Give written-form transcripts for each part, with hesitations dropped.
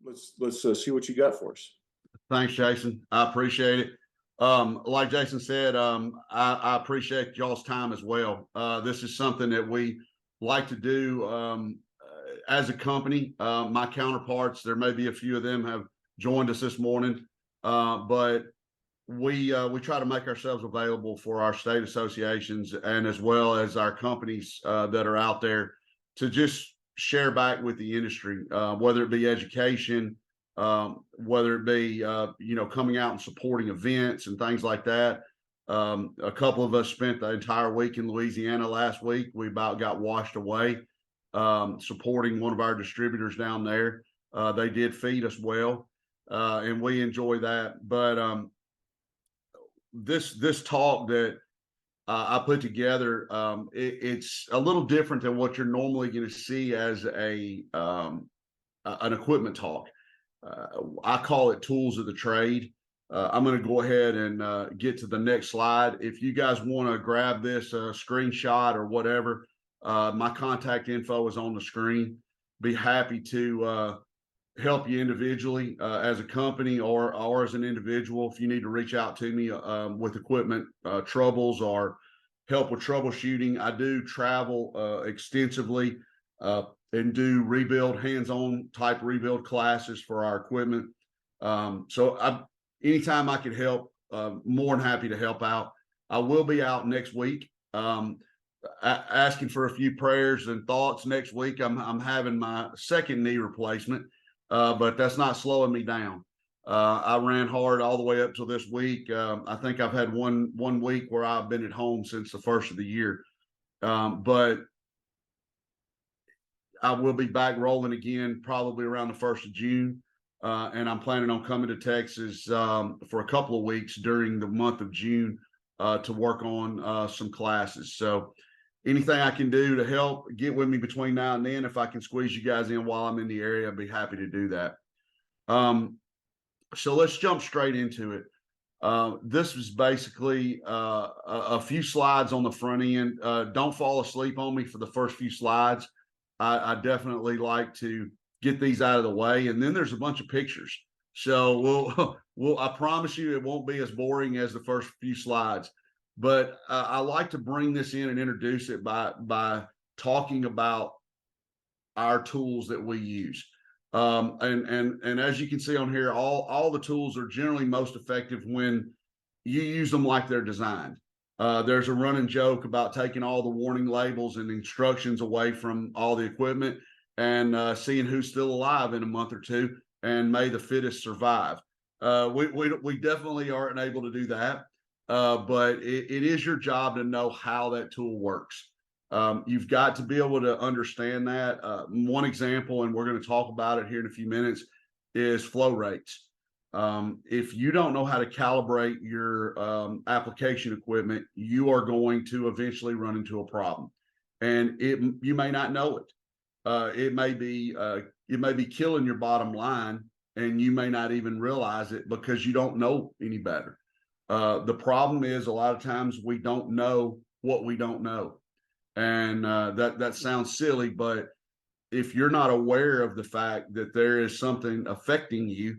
let's see what you got for us. Thanks, Jason. I appreciate it. Like Jason said, I appreciate y'all's time as well. This is something that we like to do as a company. My counterparts, there may be a few of them have joined us this morning, but we try to make ourselves available for our state associations and as well as our companies that are out there to just share back with the industry, whether it be education, whether it be coming out and supporting events and things like that. A couple of us spent the entire week in Louisiana last week. We about got washed away supporting one of our distributors down there. They did feed us well, and we enjoy that. But this talk that I put together, it's a little different than what you're normally going to see as an equipment talk. I call it tools of the trade. I'm going to go ahead and get to the next slide. If you guys want to grab this screenshot or whatever, my contact info is on the screen. Be happy to help you individually as a company or as an individual. If you need to reach out to me with equipment troubles or help with troubleshooting, I do travel extensively and do rebuild, hands-on type rebuild classes for our equipment. So anytime I can help, more than happy to help out. I will be out next week asking for a few prayers and thoughts next week. I'm having my second knee replacement. But that's not slowing me down. I ran hard all the way up till this week. I think I've had one week where I've been at home since the first of the year. But I will be back rolling again probably around the 1st of June. And I'm planning on coming to Texas for a couple of weeks during the month of June to work on some classes. So anything I can do to help, get with me between now and then. If I can squeeze you guys in while I'm in the area, I'd be happy to do that. So let's jump straight into it. This is basically a few slides on the front end. Don't fall asleep on me for the first few slides. I definitely like to get these out of the way. And then there's a bunch of pictures. So I promise you it won't be as boring as the first few slides. But I like to bring this in and introduce it by talking about our tools that we use. And as you can see on here, all the tools are generally most effective when you use them like they're designed. There's a running joke about taking all the warning labels and instructions away from all the equipment and seeing who's still alive in a month or two, and may the fittest survive. We definitely aren't able to do that. But it is your job to know how that tool works. You've got to be able to understand that. One example, and we're going to talk about it here in a few minutes, is flow rates. If you don't know how to calibrate your application equipment, you are going to eventually run into a problem, and you may not know it. It may be killing your bottom line, and you may not even realize it because you don't know any better. The problem is a lot of times we don't know what we don't know. And that sounds silly, but if you're not aware of the fact that there is something affecting you,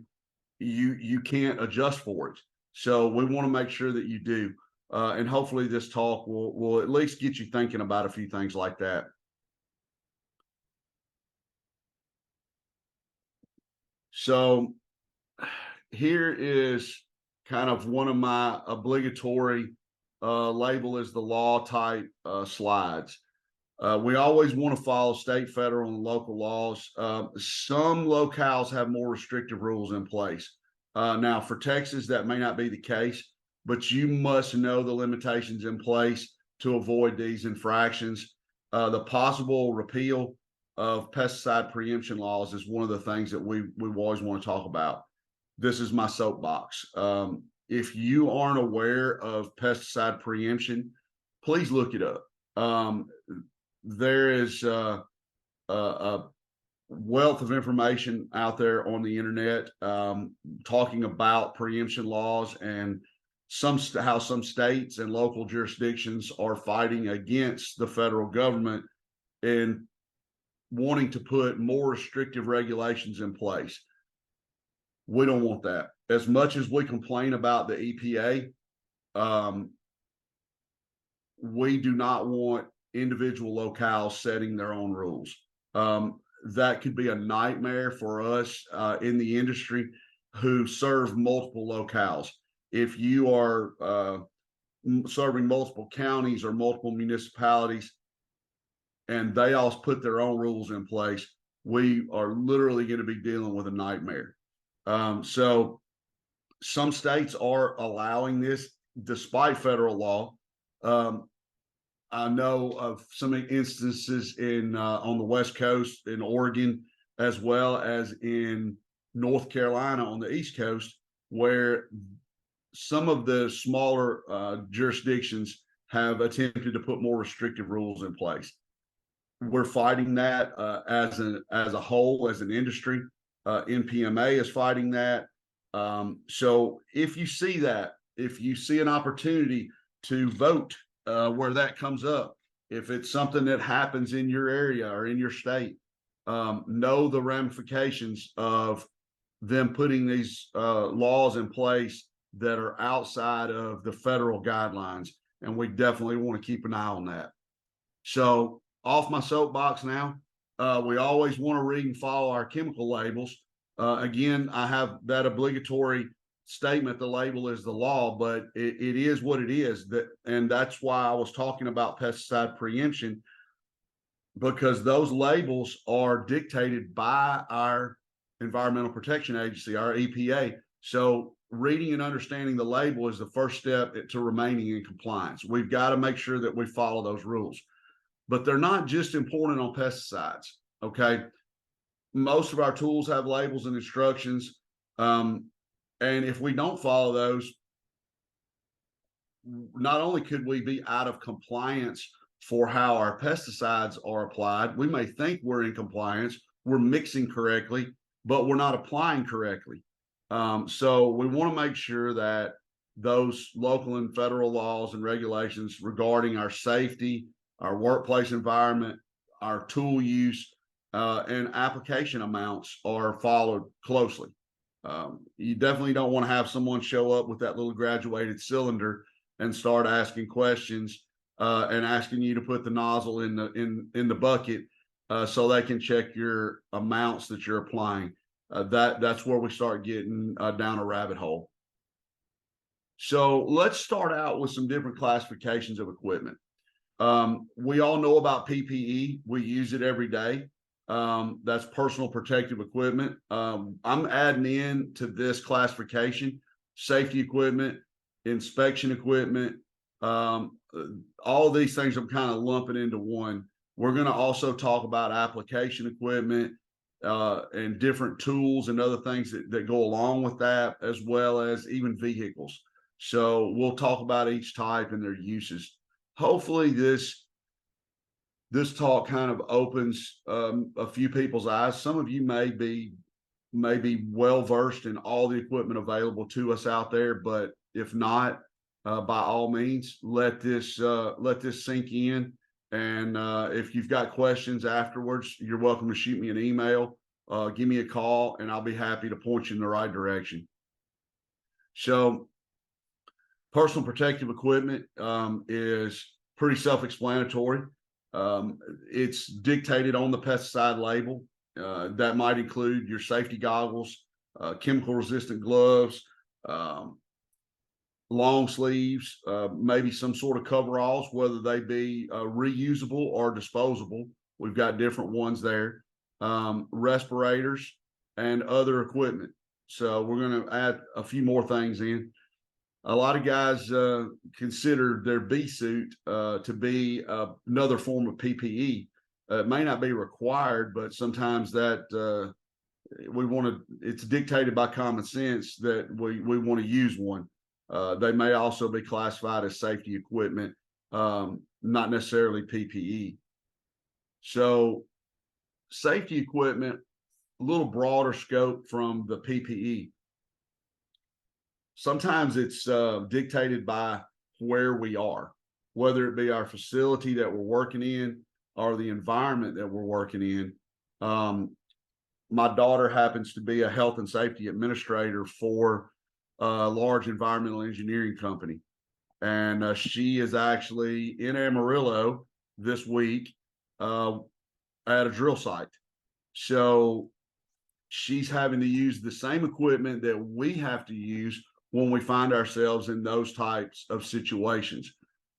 you can't adjust for it. So we want to make sure that you do. And hopefully this talk will at least get you thinking about a few things like that. So here is kind of one of my obligatory label is the law type slides. We always want to follow state, federal, and local laws. Some locales have more restrictive rules in place. Now, for Texas, that may not be the case, but you must know the limitations in place to avoid these infractions. The possible repeal of pesticide preemption laws is one of the things that we always want to talk about. This is my soapbox. If you aren't aware of pesticide preemption, please look it up. There is a wealth of information out there on the internet talking about preemption laws and how some states and local jurisdictions are fighting against the federal government and wanting to put more restrictive regulations in place. We don't want that. As much as we complain about the EPA, we do not want individual locales setting their own rules. That could be a nightmare for us in the industry who serve multiple locales. If you are serving multiple counties or multiple municipalities and they all put their own rules in place, we are literally going to be dealing with a nightmare. So some states are allowing this despite federal law. I know of some instances in on the West Coast in Oregon, as well as in North Carolina on the East Coast, where some of the smaller jurisdictions have attempted to put more restrictive rules in place. We're fighting that as a whole, as an industry. NPMA is fighting that. So if you see that, if you see an opportunity to vote where that comes up, if it's something that happens in your area or in your state, know the ramifications of them putting these laws in place that are outside of the federal guidelines. And we definitely want to keep an eye on that. So off my soapbox now, we always want to read and follow our chemical labels. Again, I have that obligatory statement, the label is the law, but it is what it is. And that's why I was talking about pesticide preemption, because those labels are dictated by our Environmental Protection Agency, our EPA. So reading and understanding the label is the first step to remaining in compliance. We've got to make sure that we follow those rules. But they're not just important on pesticides, okay? Most of our tools have labels and instructions. And if we don't follow those, not only could we be out of compliance for how our pesticides are applied, we may think we're in compliance, we're mixing correctly, but we're not applying correctly. So we want to make sure that those local and federal laws and regulations regarding our safety, our workplace environment, our tool use, and application amounts are followed closely. You definitely don't want to have someone show up with that little graduated cylinder and start asking questions and asking you to put the nozzle in the bucket so they can check your amounts that you're applying. That's where we start getting down a rabbit hole. So let's start out with some different classifications of equipment. We all know about PPE. We use it every day. That's personal protective equipment. I'm adding in to this classification, safety equipment, inspection equipment, all these things I'm kind of lumping into one. We're going to also talk about application equipment and different tools and other things that go along with that, as well as even vehicles. So we'll talk about each type and their uses. Hopefully this talk kind of opens a few people's eyes. Some of you may be well versed in all the equipment available to us out there, but if not, by all means, let this sink in. And if you've got questions afterwards, you're welcome to shoot me an email, give me a call, and I'll be happy to point you in the right direction. So personal protective equipment is pretty self-explanatory. It's dictated on the pesticide label. That might include your safety goggles, chemical resistant gloves, long sleeves, maybe some sort of coveralls, whether they be reusable or disposable. We've got different ones there, respirators and other equipment. So we're going to add a few more things in. A lot of guys consider their bee suit to be another form of PPE. It may not be required, but sometimes that it's dictated by common sense that we want to use one. They may also be classified as safety equipment, not necessarily PPE. So safety equipment, a little broader scope from the PPE. Sometimes it's dictated by where we are, whether it be our facility that we're working in or the environment that we're working in. my daughter happens to be a health and safety administrator for a large environmental engineering company. And she is actually in Amarillo this week at a drill site. So she's having to use the same equipment that we have to use when we find ourselves in those types of situations.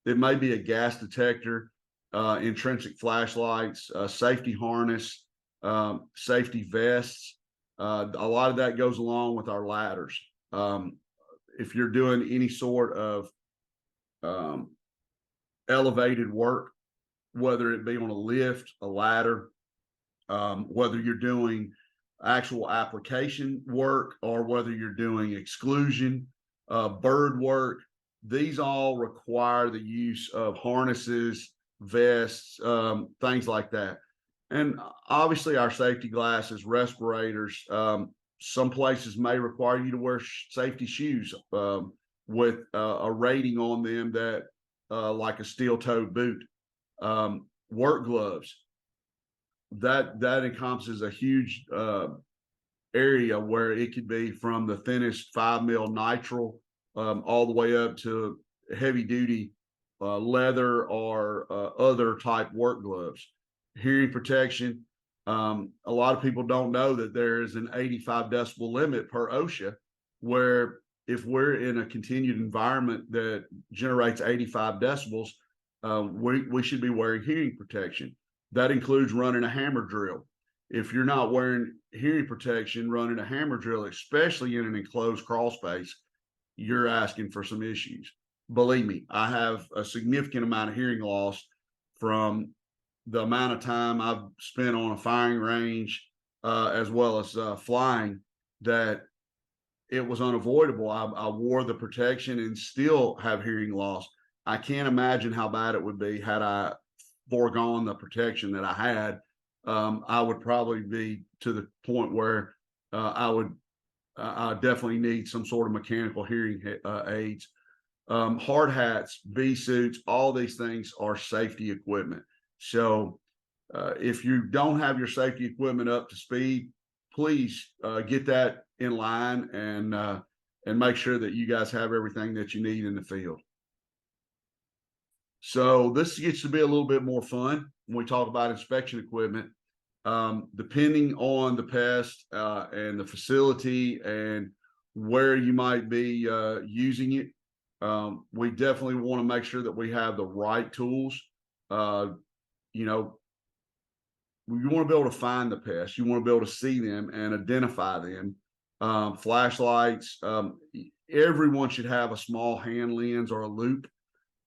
It may be a gas detector, intrinsic flashlights, safety harness, safety vests. A lot of that goes along with our ladders. If you're doing any sort of elevated work, whether it be on a lift, a ladder, whether you're doing actual application work or whether you're doing exclusion, bird work, these all require the use of harnesses, vests, things like that. And obviously our safety glasses, respirators, some places may require you to wear safety shoes with a rating on them that like a steel-toed boot. Work gloves, that encompasses a huge area where it could be from the thinnest 5 mil nitrile all the way up to heavy duty leather or other type work gloves. Hearing protection. A lot of people don't know that there is an 85 decibel limit per OSHA, where if we're in a continued environment that generates 85 decibels, we should be wearing hearing protection. That includes running a hammer drill. If you're not wearing hearing protection, running a hammer drill, especially in an enclosed crawl space, you're asking for some issues. Believe me, I have a significant amount of hearing loss from the amount of time I've spent on a firing range, as well as flying, that it was unavoidable. I wore the protection and still have hearing loss. I can't imagine how bad it would be had I foregone the protection that I had. I would probably be to the point where I definitely need some sort of mechanical hearing aids. Hard hats, bee suits, all these things are safety equipment. So if you don't have your safety equipment up to speed, please get that in line and make sure that you guys have everything that you need in the field. So this gets to be a little bit more fun when we talk about inspection equipment. Depending on the pest and the facility and where you might be using it, we definitely want to make sure that we have the right tools. You know, you want to be able to find the pest. You want to be able to see them and identify them. Flashlights. Everyone should have a small hand lens or a loop.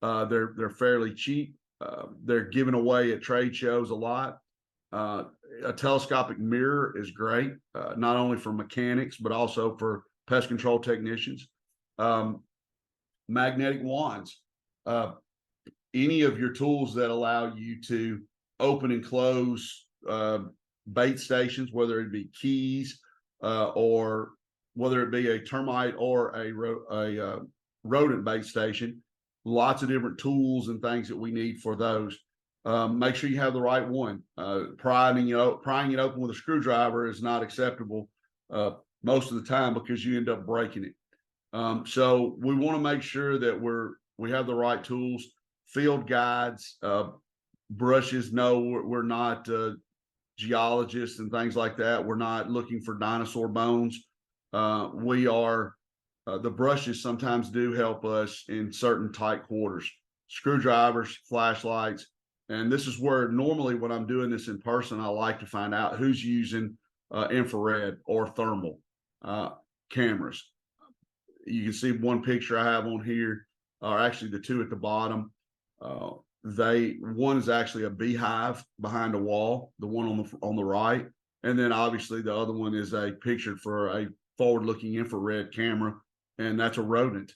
They're fairly cheap. They're given away at trade shows a lot. A telescopic mirror is great, not only for mechanics, but also for pest control technicians. Magnetic wands. Any of your tools that allow you to open and close bait stations, whether it be keys or whether it be a termite or a rodent bait station. Lots of different tools and things that we need for those. Make sure you have the right one. Prying it open with a screwdriver is not acceptable most of the time because you end up breaking it. So we want to make sure that we have the right tools. Field guides, brushes. No, we're not geologists and things like that. We're not looking for dinosaur bones. We are. The brushes sometimes do help us in certain tight quarters. Screwdrivers, flashlights. And this is where normally when I'm doing this in person, I like to find out who's using infrared or thermal cameras. You can see one picture I have on here, or actually the two at the bottom. One is actually a beehive behind a wall, the one on the right. And then obviously the other one is a picture for a forward-looking infrared camera, and that's a rodent.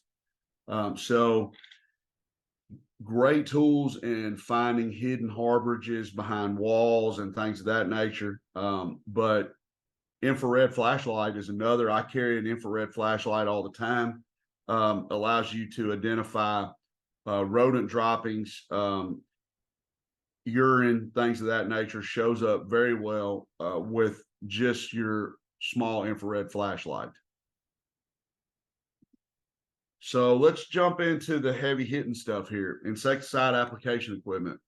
So great tools in finding hidden harborages behind walls and things of that nature. But infrared flashlight is another. I carry an infrared flashlight all the time. Allows you to identify rodent droppings, urine, things of that nature. Shows up very well with just your small infrared flashlight. So let's jump into the heavy hitting stuff here. Insecticide application equipment.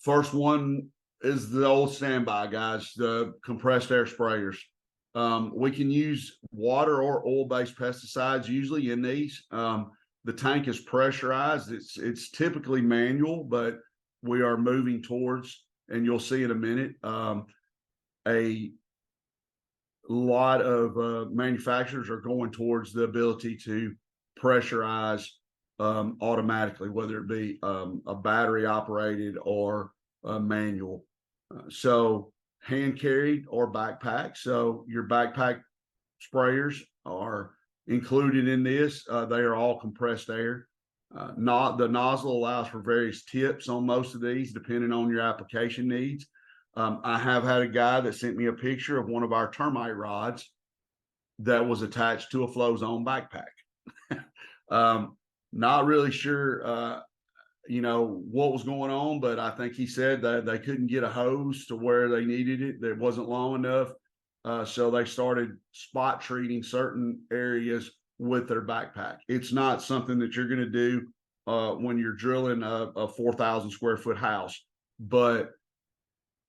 First one is the old standby, guys, the compressed air sprayers. We can use water or oil-based pesticides usually in these. The tank is pressurized. It's typically manual, but we are moving towards, and you'll see in a minute, a lot of manufacturers are going towards the ability to pressurize automatically, whether it be a battery operated or manual. So hand carried or backpack. So your backpack sprayers are included in this. They are all compressed air. Not the nozzle allows for various tips on most of these, depending on your application needs. I have had a guy that sent me a picture of one of our termite rods that was attached to a Flow Zone backpack. Not really sure, what was going on, but I think he said that they couldn't get a hose to where they needed it. That wasn't long enough. So they started spot treating certain areas with their backpack. It's not something that you're going to do when you're drilling a 4,000 square foot house, but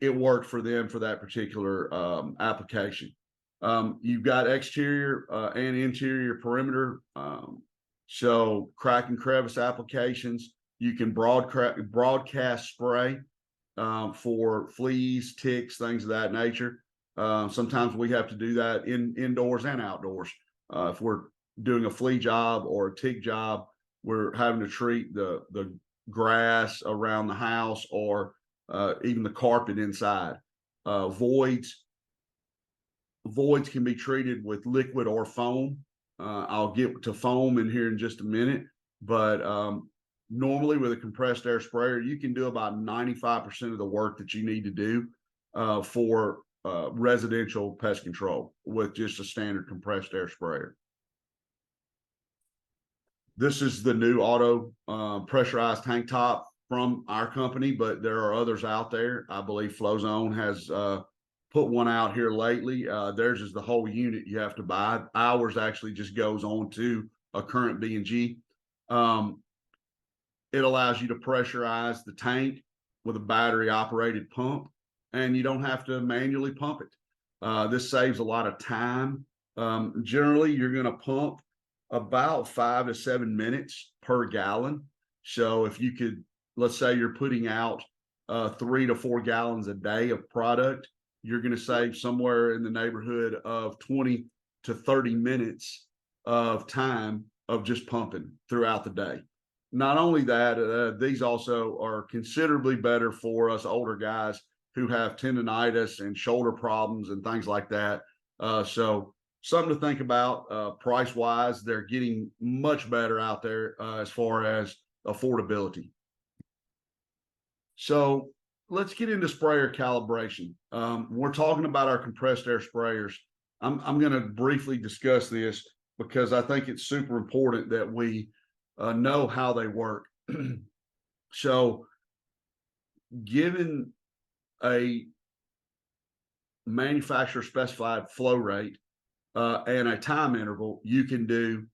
it worked for them for that particular application. You've got exterior and interior perimeter. So crack and crevice applications. You can broadcast spray for fleas, ticks, things of that nature. Sometimes we have to do that indoors and outdoors. If we're doing a flea job or a tick job, we're having to treat the grass around the house or even the carpet inside. Voids can be treated with liquid or foam. I'll get to foam in here in just a minute, but normally with a compressed air sprayer, you can do about 95% of the work that you need to do for residential pest control with just a standard compressed air sprayer. This is the new auto pressurized tank top from our company, but there are others out there. I believe Flow Zone has put one out here lately. Theirs is the whole unit you have to buy. Ours actually just goes on to a current B&G. It allows you to pressurize the tank with a battery operated pump, and you don't have to manually pump it. This saves a lot of time. Generally, you're going to pump about 5 to 7 minutes per gallon. So if you could, let's say you're putting out 3 to 4 gallons a day of product, you're going to save somewhere in the neighborhood of 20 to 30 minutes of time of just pumping throughout the day. Not only that, these also are considerably better for us older guys who have tendonitis and shoulder problems and things like that. So something to think about. Price wise, they're getting much better out there as far as affordability. So let's get into sprayer calibration. We're talking about our compressed air sprayers. I'm going to briefly discuss this because I think it's super important that we know how they work. So given a manufacturer specified flow rate and a time interval, you can do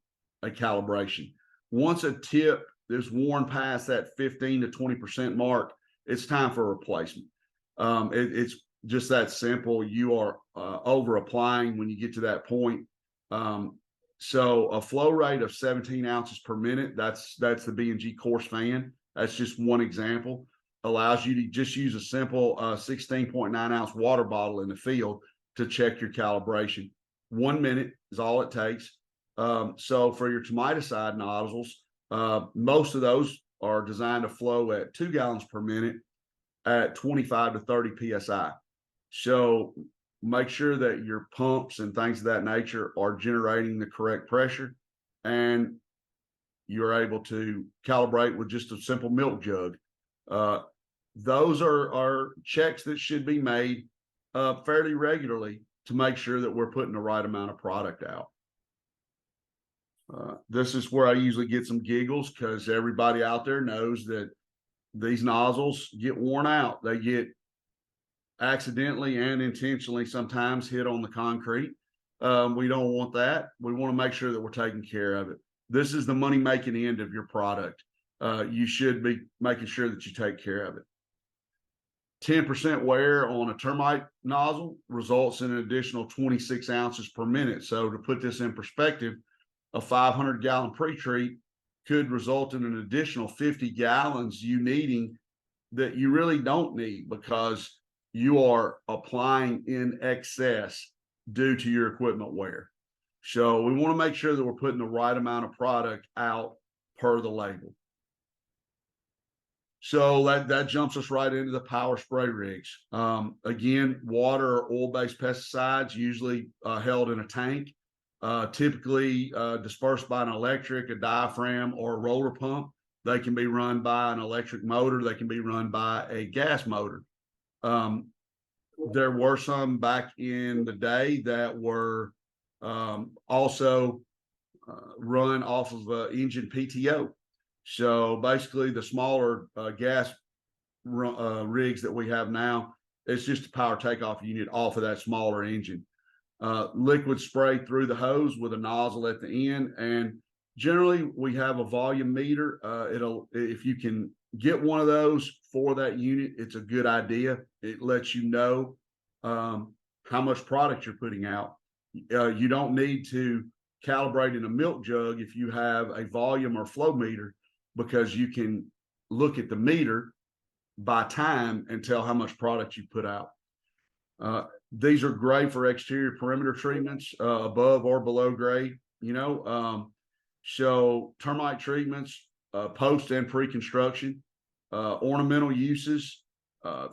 a calibration. Once a tip is worn past that 15 to 20% mark, it's time for a replacement. It's just that simple. You are over applying when you get to that point. So a flow rate of 17 ounces per minute, that's the B&G coarse fan. That's just one example. Allows you to just use a simple 16.9 ounce water bottle in the field to check your calibration. 1 minute is all it takes. So for your tomaticide nozzles, most of those are designed to flow at 2 gallons per minute at 25 to 30 PSI. So make sure that your pumps and things of that nature are generating the correct pressure, and you're able to calibrate with just a simple milk jug. Those are checks that should be made fairly regularly to make sure that we're putting the right amount of product out. This is where I usually get some giggles because everybody out there knows that these nozzles get worn out. They get accidentally and intentionally sometimes hit on the concrete. We don't want that. We want to make sure that we're taking care of it. This is the money making end of your product. You should be making sure that you take care of it. 10% wear on a termite nozzle results in an additional 26 ounces per minute. So to put this in perspective, a 500-gallon pre-treat could result in an additional 50 gallons you needing that you really don't need because you are applying in excess due to your equipment wear. So we want to make sure that we're putting the right amount of product out per the label. So that jumps us right into the power spray rigs. Again, water or oil-based pesticides usually held in a tank, typically dispersed by an electric, a diaphragm, or a roller pump. They can be run by an electric motor. They can be run by a gas motor. There were some back in the day that were also run off of engine PTO. So basically the smaller gas rigs that we have now, it's just a power takeoff unit off of that smaller engine. Liquid spray through the hose with a nozzle at the end. And generally we have a volume meter. If you can get one of those for that unit, it's a good idea. It lets you know how much product you're putting out. You don't need to calibrate in a milk jug if you have a volume or flow meter, because you can look at the meter by time and tell how much product you put out. These are great for exterior perimeter treatments, above or below grade, so termite treatments, post and pre-construction, ornamental uses,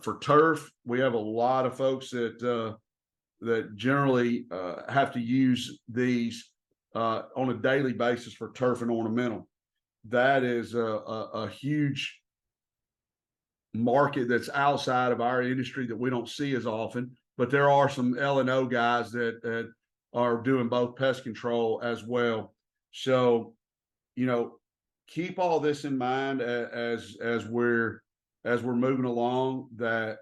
for turf. We have a lot of folks that generally have to use these on a daily basis for turf and ornamental. That is a huge market that's outside of our industry that we don't see as often, but there are some L&O guys that are doing both pest control as well. So, keep all this in mind as we're moving along, that,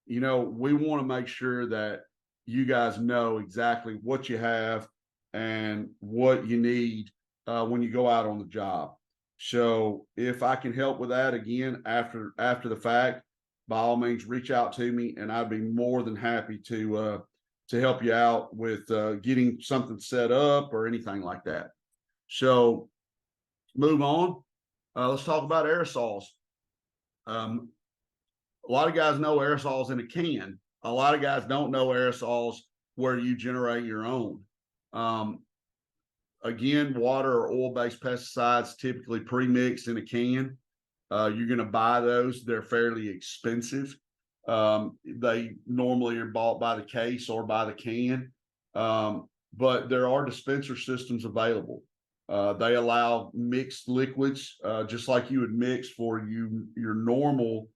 we want to make sure that you guys know exactly what you have and what you need when you go out on the job. So if I can help with that again after the fact, by all means reach out to me, and I'd be more than happy to help you out with getting something set up or anything like that. So move on. Let's talk about aerosols. A lot of guys know aerosols in a can. A lot of guys don't know aerosols where you generate your own. Again, water or oil-based pesticides typically pre-mixed in a can. You're going to buy those. They're fairly expensive. They normally are bought by the case or by the can. But there are dispenser systems available. They allow mixed liquids, just like you would mix for your normal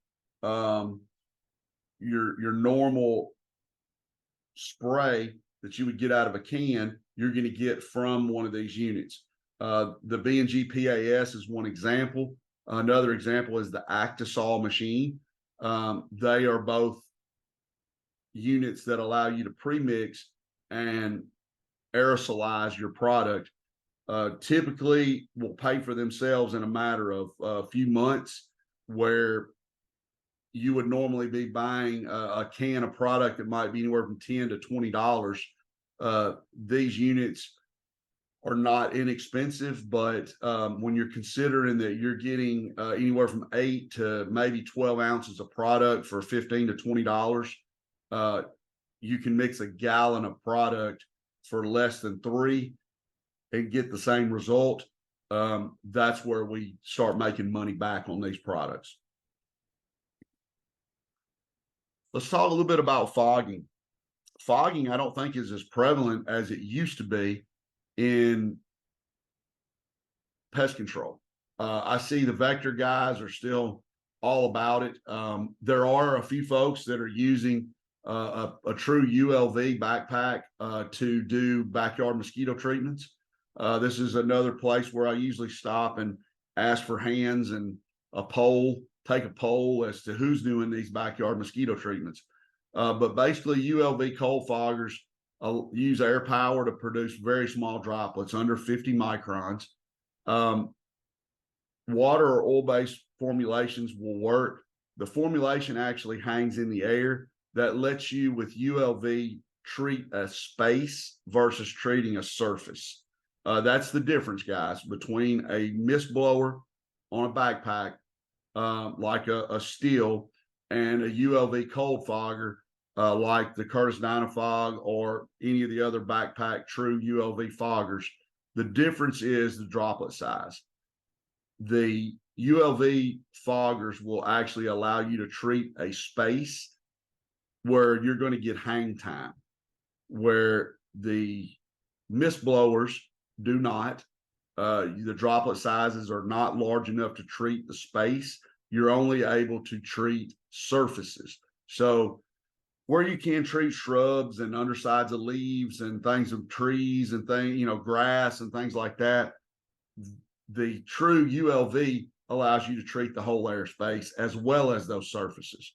spray that you would get out of a can. You're going to get from one of these units. The B&G PAS is one example. Another example is the Actisol machine. They are both units that allow you to pre-mix and aerosolize your product. Typically will pay for themselves in a matter of a few months, where you would normally be buying a can of product that might be anywhere from $10 to $20. These units are not inexpensive, but when you're considering that you're getting anywhere from 8 to maybe 12 ounces of product for $15 to $20, you can mix a gallon of product for less than 3 and get the same result. That's where we start making money back on these products. Let's talk a little bit about fogging. Fogging, I don't think, is as prevalent as it used to be in pest control. I see the vector guys are still all about it. There are a few folks that are using a true ULV backpack to do backyard mosquito treatments. This is another place where I usually stop and ask for hands and take a poll as to who's doing these backyard mosquito treatments. But basically ULV cold foggers use air power to produce very small droplets under 50 microns. Water or oil-based formulations will work. The formulation actually hangs in the air. That lets you, with ULV, treat a space versus treating a surface. That's the difference, guys, between a mist blower on a backpack, like a steel, and a ULV cold fogger, like the Curtis Dynafog or any of the other backpack true ULV foggers. The difference is the droplet size. The ULV foggers will actually allow you to treat a space where you're going to get hang time, where the mist blowers do not. The droplet sizes are not large enough to treat the space. You're only able to treat surfaces. So where you can treat shrubs and undersides of leaves and things of trees and things, grass and things like that, the true ULV allows you to treat the whole airspace as well as those surfaces.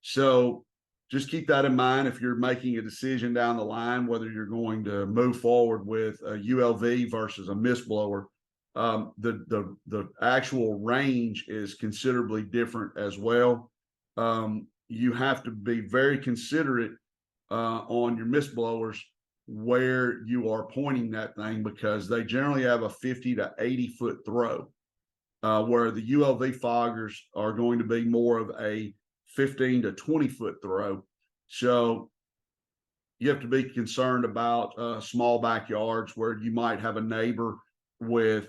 So just keep that in mind if you're making a decision down the line, whether you're going to move forward with a ULV versus a mist blower. The actual range is considerably different as well. You have to be very considerate on your mist blowers where you are pointing that thing, because they generally have a 50 to 80 foot throw, where the ULV foggers are going to be more of a 15 to 20 foot throw. So you have to be concerned about small backyards where you might have a neighbor with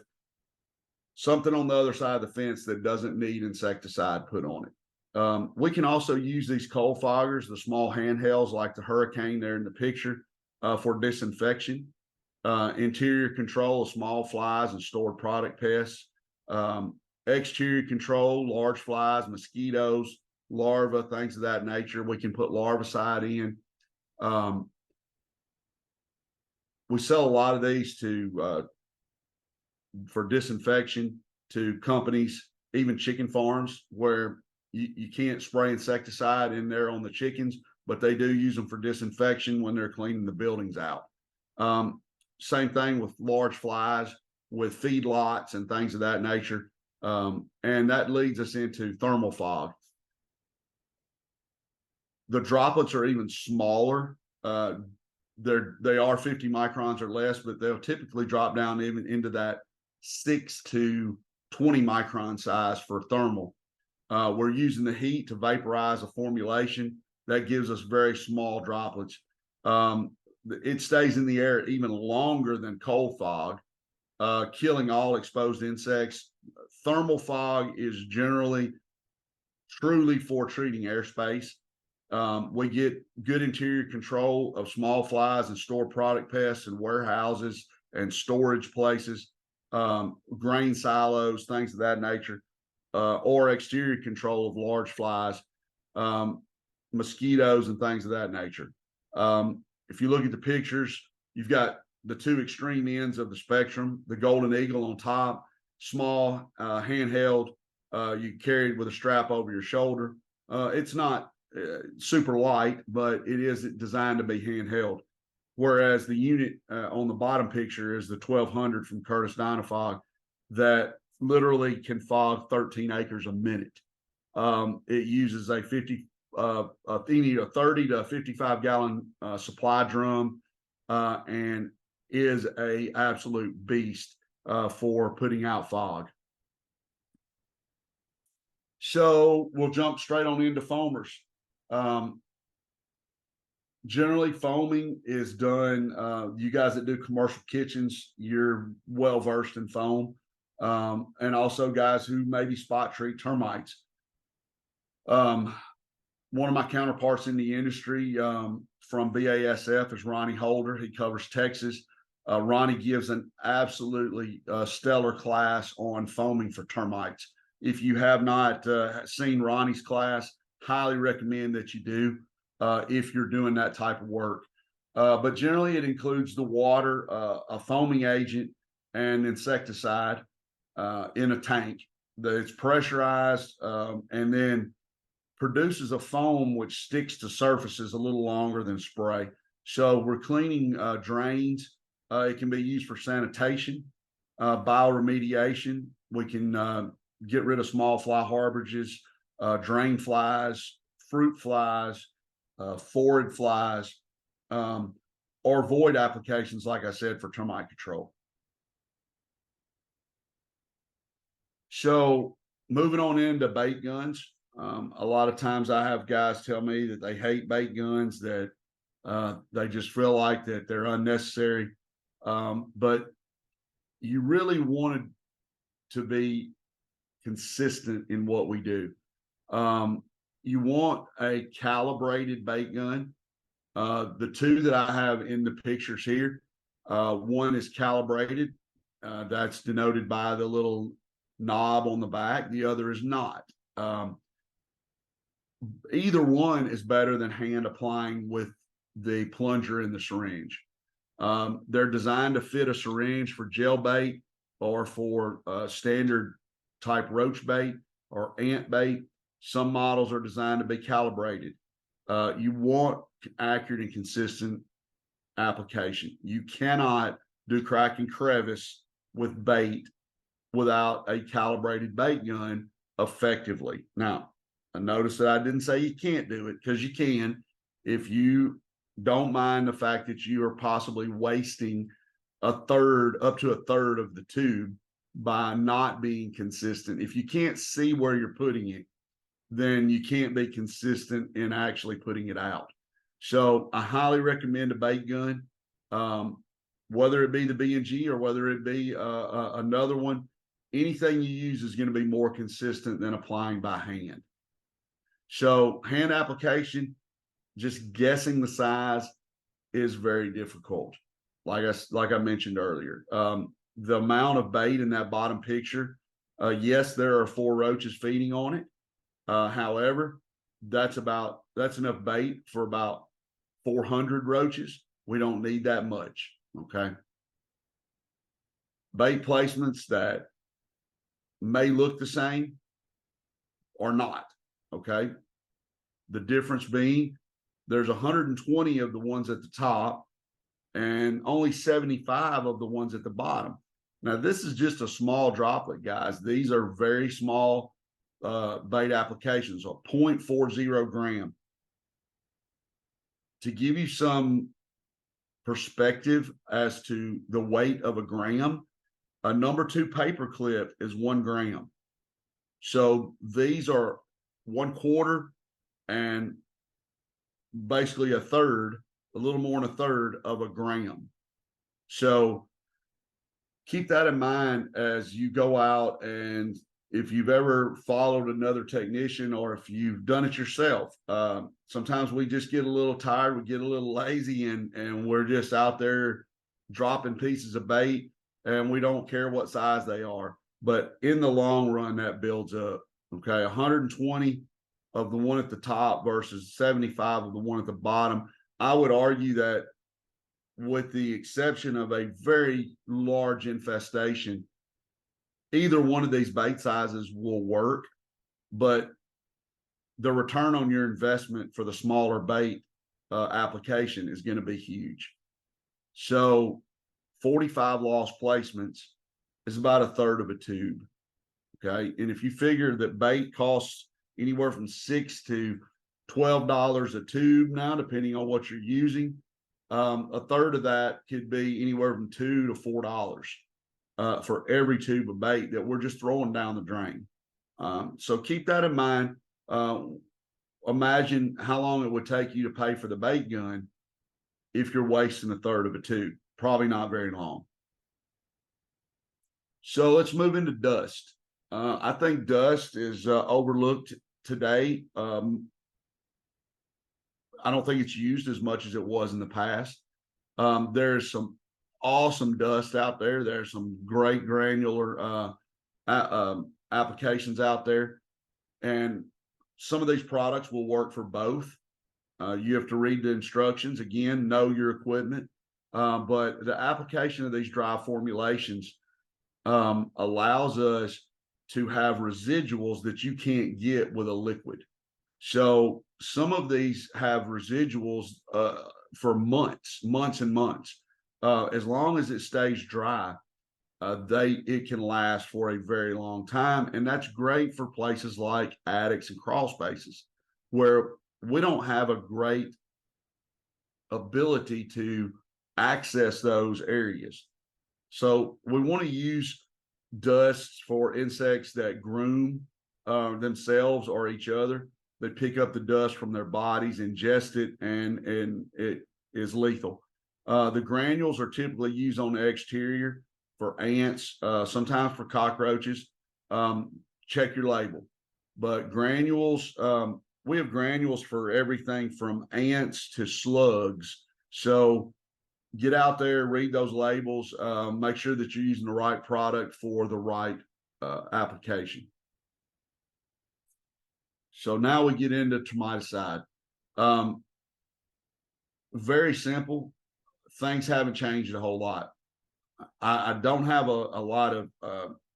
something on the other side of the fence that doesn't need insecticide put on it. We can also use these cold foggers, the small handhelds like the Hurricane there in the picture, for disinfection, interior control of small flies and stored product pests, exterior control, large flies, mosquitoes, larvae, things of that nature. We can put larvicide in. We sell a lot of these for disinfection to companies, even chicken farms, where you can't spray insecticide in there on the chickens, but they do use them for disinfection when they're cleaning the buildings out. Same thing with large flies, with feedlots and things of that nature. And that leads us into thermal fog. The droplets are even smaller. They are 50 microns or less, but they'll typically drop down even into that 6 to 20 micron size for thermal. We're using the heat to vaporize a formulation that gives us very small droplets. It stays in the air even longer than cold fog, killing all exposed insects. Thermal fog is generally truly for treating airspace. We get good interior control of small flies and stored product pests and warehouses and storage places, grain silos, things of that nature, or exterior control of large flies, mosquitoes and things of that nature. If you look at the pictures, you've got the two extreme ends of the spectrum, the Golden Eagle on top, small, handheld, you carry it with a strap over your shoulder. It's not super light, but it is designed to be handheld. Whereas the unit on the bottom picture is the 1200 from Curtis Dynafog that literally can fog 13 acres a minute. It uses a 30 to 55 gallon supply drum, and is a absolute beast for putting out fog. So we'll jump straight on into foamers. Generally, foaming is done. You guys that do commercial kitchens, you're well versed in foam, and also guys who maybe spot treat termites. One of my counterparts in the industry from BASF is Ronnie Holder. He covers Texas. Ronnie gives an absolutely stellar class on foaming for termites. If you have not seen Ronnie's class, highly recommend that you do if you're doing that type of work. But generally it includes the water, a foaming agent, and insecticide in a tank. It's pressurized, and then produces a foam which sticks to surfaces a little longer than spray. So we're cleaning drains. It can be used for sanitation, bioremediation. We can get rid of small fly harborages, drain flies, fruit flies, phorid flies, or void applications, like I said, for termite control. So moving on into bait guns. A lot of times I have guys tell me that they hate bait guns, that they just feel like that they're unnecessary. But you really wanted to be consistent in what we do. You want a calibrated bait gun. The two that I have in the pictures here, one is calibrated. That's denoted by the little knob on the back. The other is not. Either one is better than hand applying with the plunger and the syringe. They're designed to fit a syringe for gel bait or for standard type roach bait or ant bait. Some models are designed to be calibrated. You want accurate and consistent application. You cannot do crack and crevice with bait without a calibrated bait gun effectively. Now, I notice that I didn't say you can't do it, because you can, if you don't mind the fact that you are possibly wasting up to a third of the tube by not being consistent. If you can't see where you're putting it, then you can't be consistent in actually putting it out. So I highly recommend a bait gun, whether it be the B&G or whether it be another one. Anything you use is going to be more consistent than applying by hand. So hand application, just guessing the size is very difficult. Like I mentioned earlier, the amount of bait in that bottom picture, yes, there are 4 roaches feeding on it. However, that's enough bait for about 400 roaches. We don't need that much. Okay. Bait placements that may look the same or not. Okay. The difference being there's 120 of the ones at the top and only 75 of the ones at the bottom. Now, this is just a small droplet, guys. These are very small bait applications, a 0.40 gram. To give you some perspective as to the weight of a gram, a number 2 paper clip is 1 gram. So these are 1/4 and basically a little more than a third of a gram. So keep that in mind as you go out, and if you've ever followed another technician or if you've done it yourself, sometimes we just get a little tired, we get a little lazy, and we're just out there dropping pieces of bait, and we don't care what size they are. But in the long run, that builds up. Okay, 120 of the one at the top versus 75 of the one at the bottom. I would argue that, with the exception of a very large infestation, either one of these bait sizes will work, but the return on your investment for the smaller bait application is going to be huge. So 45 lost placements is about a third of a tube. Okay. And if you figure that bait costs anywhere from $6 to $12 a tube now, depending on what you're using, a third of that could be anywhere from $2 to $4 for every tube of bait that we're just throwing down the drain. So keep that in mind. Imagine how long it would take you to pay for the bait gun if you're wasting a third of a tube. Probably not very long. So let's move into dust. I think dust is overlooked today. I don't think it's used as much as it was in the past. There's some awesome dust out there. There's some great granular applications out there. And some of these products will work for both. You have to read the instructions. Again, know your equipment. But the application of these dry formulations allows us to have residuals that you can't get with a liquid. So some of these have residuals for months and months. As long as it stays dry, it can last for a very long time, and that's great for places like attics and crawl spaces where we don't have a great ability to access those areas. So we want to use dust for insects that groom themselves or each other. They pick up the dust from their bodies, ingest it, and it is lethal. The granules are typically used on the exterior for ants, sometimes for cockroaches. Check your label. But granules, we have granules for everything from ants to slugs. So get out there, read those labels, make sure that you're using the right product for the right application. So now we get into termiticide. Very simple. Things haven't changed a whole lot. I don't have a lot of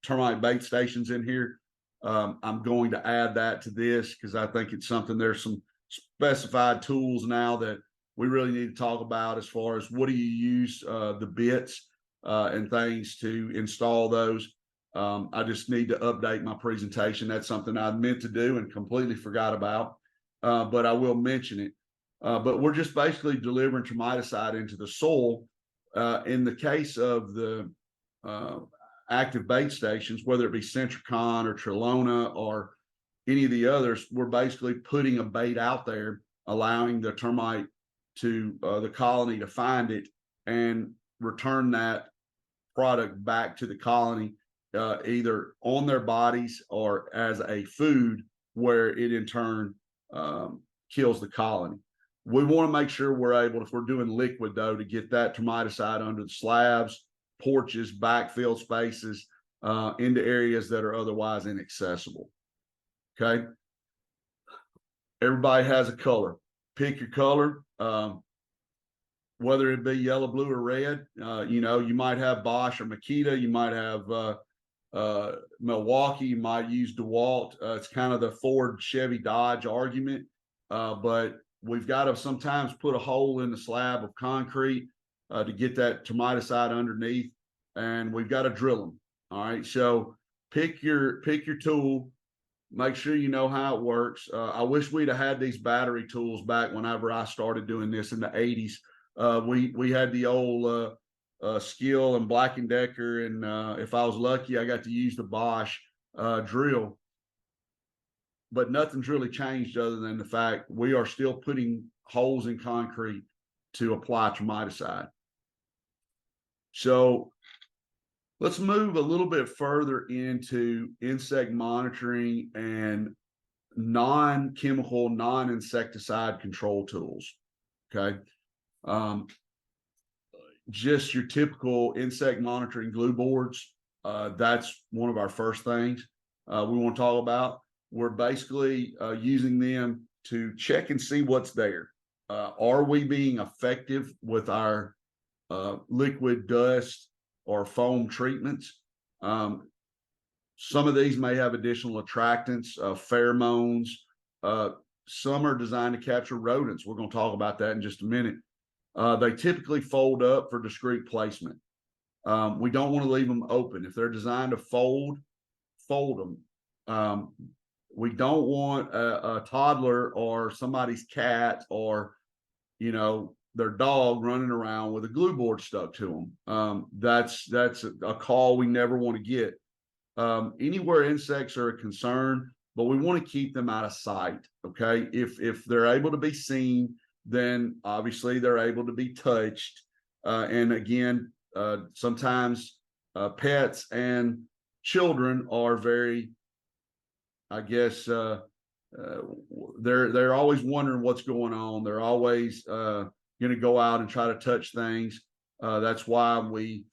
termite bait stations in here. I'm going to add that to this because I think it's something, there's some specified tools now that we really need to talk about as far as what do you use the bits and things to install those. I just need to update my presentation. That's something I meant to do and completely forgot about, but I will mention it. But we're just basically delivering termiticide into the soil. In the case of the active bait stations, whether it be Centricon or Trelona or any of the others, we're basically putting a bait out there, allowing the termite to the colony to find it and return that product back to the colony, either on their bodies or as a food, where it in turn kills the colony. We want to make sure we're able, if we're doing liquid though, to get that termiticide under the slabs, porches, backfill spaces, into areas that are otherwise inaccessible. Okay. Everybody has a color. Pick your color, whether it be yellow, blue, or red. You might have Bosch or Makita. You might have Milwaukee. You might use DeWalt. It's kind of the Ford, Chevy, Dodge argument, but we've got to sometimes put a hole in the slab of concrete to get that termiticide underneath, and we've got to drill them. All right, so pick your tool. Make sure you know how it works. I wish we'd have had these battery tools back whenever I started doing this in the 80s. We had the old Skill and Black & Decker, and if I was lucky, I got to use the Bosch drill. But nothing's really changed other than the fact we are still putting holes in concrete to apply termiticide. So let's move a little bit further into insect monitoring and non-chemical, non-insecticide control tools. Okay. Just your typical insect monitoring glue boards. That's one of our first things we want to talk about. We're basically using them to check and see what's there. Are we being effective with our liquid dust or foam treatments? Some of these may have additional attractants, pheromones. Some are designed to capture rodents. We're going to talk about that in just a minute. They typically fold up for discrete placement. We don't want to leave them open. If they're designed to fold them. We don't want a toddler or somebody's cat or, their dog running around with a glue board stuck to them. That's a call we never want to get. Anywhere insects are a concern, but we want to keep them out of sight. Okay. If they're able to be seen, then obviously they're able to be touched. And again, sometimes pets and children are very, I guess, they're always wondering what's going on. They're always going to go out and try to touch things. That's why we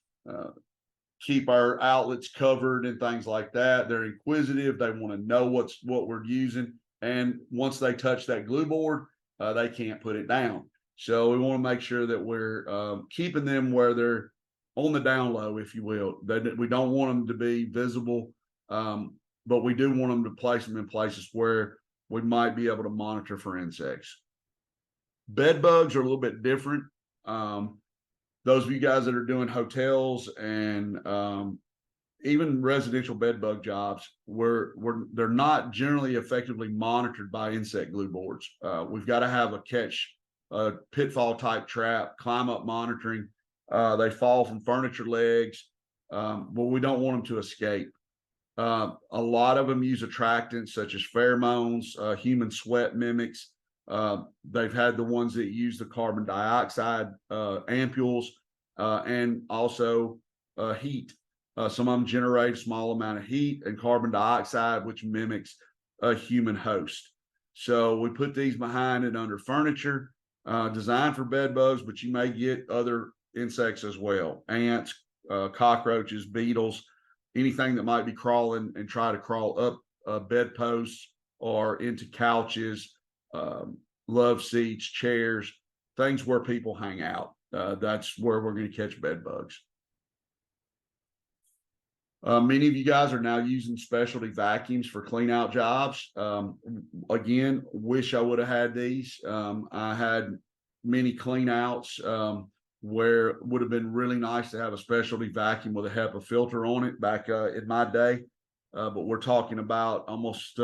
keep our outlets covered and things like that. They're inquisitive. They want to know what we're using. And once they touch that glue board, they can't put it down. So we want to make sure that we're keeping them where they're on the down low, if you will. We don't want them to be visible. But we do want them to place them in places where we might be able to monitor for insects. Bed bugs are a little bit different. Those of you guys that are doing hotels and even residential bed bug jobs, they're not generally effectively monitored by insect glue boards. We've got to have a catch, pitfall type trap, climb up monitoring. They fall from furniture legs, but we don't want them to escape. A lot of them use attractants such as pheromones, human sweat mimics. They've had the ones that use the carbon dioxide ampules and also heat. Some of them generate a small amount of heat and carbon dioxide, which mimics a human host. So we put these behind and under furniture, designed for bed bugs, but you may get other insects as well: ants, cockroaches, beetles, anything that might be crawling and try to crawl up bedposts or into couches, love seats, chairs, things where people hang out. That's where we're going to catch bed bugs. Many of you guys are now using specialty vacuums for clean out jobs. Again, wish I would have had these. I had many clean outs where it would have been really nice to have a specialty vacuum with a HEPA filter on it back in my day. But we're talking about almost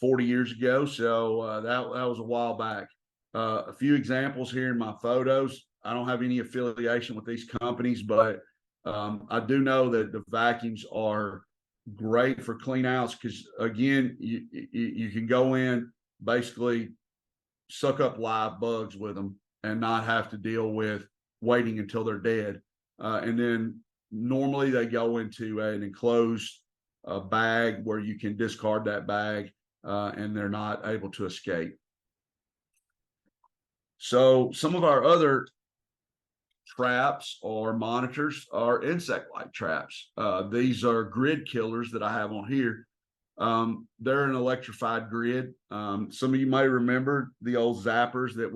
40 years ago. So that was a while back. A few examples here in my photos. I don't have any affiliation with these companies, but I do know that the vacuums are great for clean outs because, again, you can go in, basically suck up live bugs with them and not have to deal with waiting until they're dead. And then normally they go into an enclosed bag where you can discard that bag and they're not able to escape. So some of our other traps or monitors are insect light traps. These are grid killers that I have on here. They're an electrified grid. Some of you may remember the old zappers that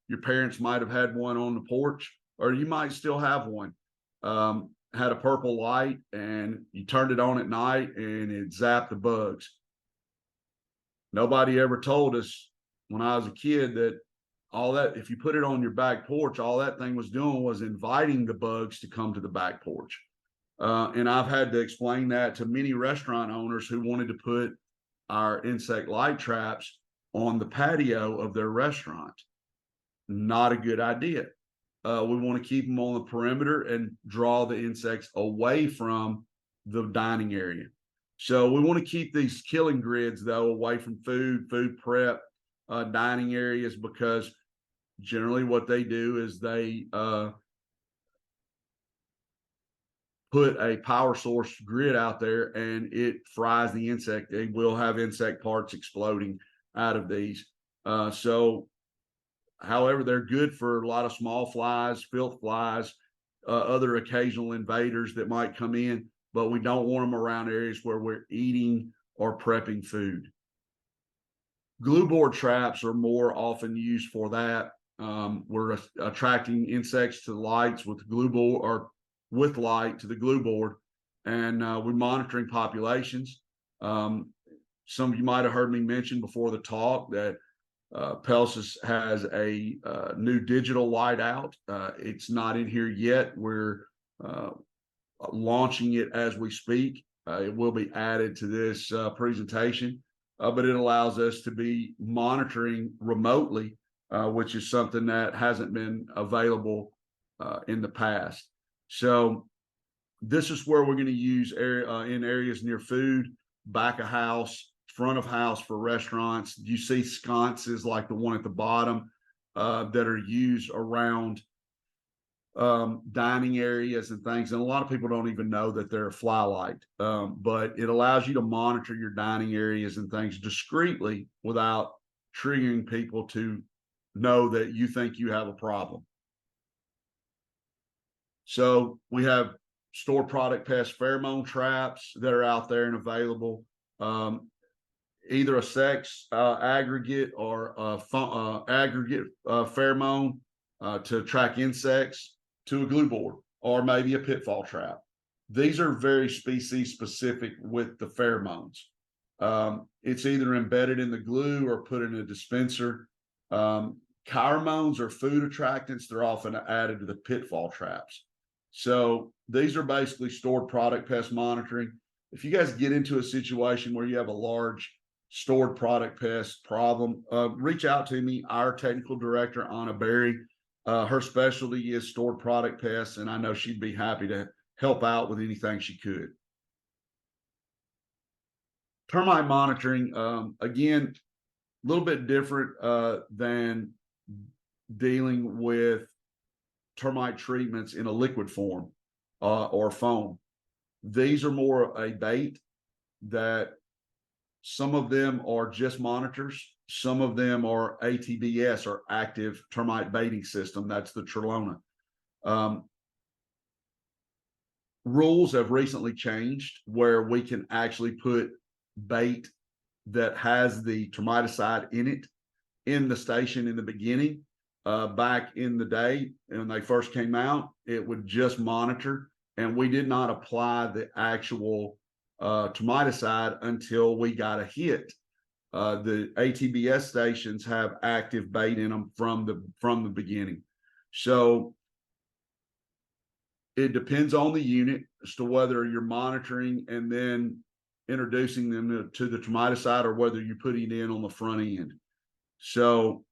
your parents might have had one on the porch, or you might still have one. Had a purple light and you turned it on at night and it zapped the bugs. Nobody ever told us when I was a kid that all that, if you put it on your back porch, all that thing was doing was inviting the bugs to come to the back porch. And I've had to explain that to many restaurant owners who wanted to put our insect light traps on the patio of their restaurant. Not a good idea. We want to keep them on the perimeter and draw the insects away from the dining area. So we want to keep these killing grids, though, away from food prep, dining areas, because generally what they do is they put a power source grid out there and it fries the insect. They will have insect parts exploding out of these. However, they're good for a lot of small flies, filth flies, other occasional invaders that might come in, but we don't want them around areas where we're eating or prepping food. Glue board traps are more often used for that. We're attracting insects to the lights with glue board or with light to the glue board, and we're monitoring populations. Some of you might have heard me mention before the talk that Pest has a new digital light out. It's not in here yet. We're launching it as we speak. It will be added to this presentation, but it allows us to be monitoring remotely, which is something that hasn't been available in the past. So this is where we're going to use in areas near food, back of house, front of house for restaurants. You see sconces like the one at the bottom that are used around dining areas and things. And a lot of people don't even know that they're a fly light, but it allows you to monitor your dining areas and things discreetly without triggering people to know that you think you have a problem. So we have store product pest pheromone traps that are out there and available. Either a sex aggregate or aggregate pheromone to track insects to a glue board, or maybe a pitfall trap. These are very species specific with the pheromones. It's either embedded in the glue or put in a dispenser. Pheromones or food attractants, they're often added to the pitfall traps. So these are basically stored product pest monitoring. If you guys get into a situation where you have a large stored product pest problem, reach out to me. Our technical director, Anna Berry, her specialty is stored product pests, and I know she'd be happy to help out with anything she could. Termite monitoring, again, a little bit different than dealing with termite treatments in a liquid form or foam. These are more a bait that some of them are just monitors. Some of them are ATBS or active termite baiting system. That's the Trelona. Rules have recently changed where we can actually put bait that has the termiticide in it in the station in the beginning. Back in the day when they first came out, it would just monitor, and we did not apply the actual termiticide until we got a hit. The ATBS stations have active bait in them from the beginning. So it depends on the unit as to whether you're monitoring and then introducing them to the termiticide or whether you're putting it in on the front end. So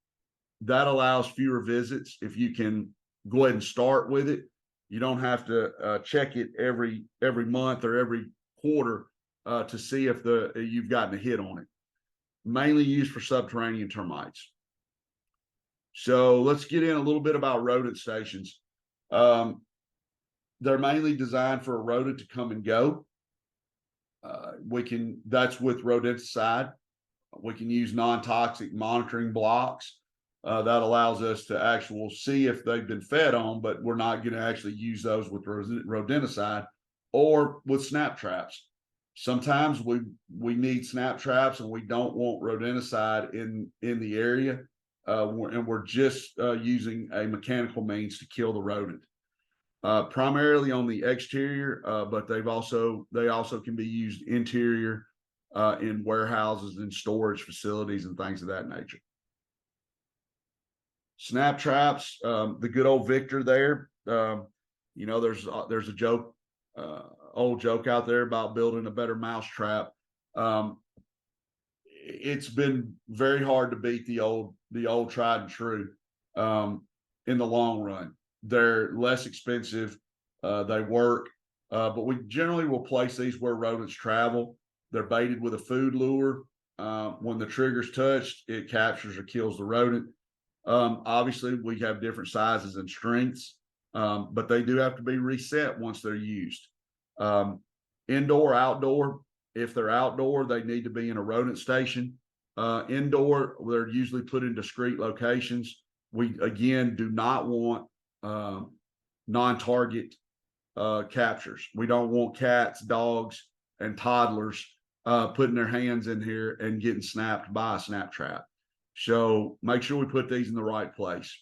that allows fewer visits. If you can go ahead and start with it, you don't have to check it every month or every quarter to see if you've gotten a hit on it. Mainly used for subterranean termites. So let's get in a little bit about rodent stations. They're mainly designed for a rodent to come and go. That's with rodenticide. We can use non-toxic monitoring blocks. That allows us to actually see if they've been fed on, but we're not going to actually use those with rodenticide or with snap traps. Sometimes we need snap traps and we don't want rodenticide in the area, and we're just using a mechanical means to kill the rodent. Primarily on the exterior, but they also can be used interior in warehouses and storage facilities and things of that nature. Snap traps, the good old Victor there. There's a joke, old joke out there about building a better mousetrap. It's been very hard to beat the old tried and true in the long run. They're less expensive, they work, but we generally will place these where rodents travel. They're baited with a food lure. When the trigger's touched, it captures or kills the rodent. Obviously, we have different sizes and strengths, but they do have to be reset once they're used. Indoor, outdoor. If they're outdoor, they need to be in a rodent station. Indoor, they're usually put in discrete locations. We, again, do not want non-target captures. We don't want cats, dogs, and toddlers putting their hands in here and getting snapped by a snap trap. So make sure we put these in the right place.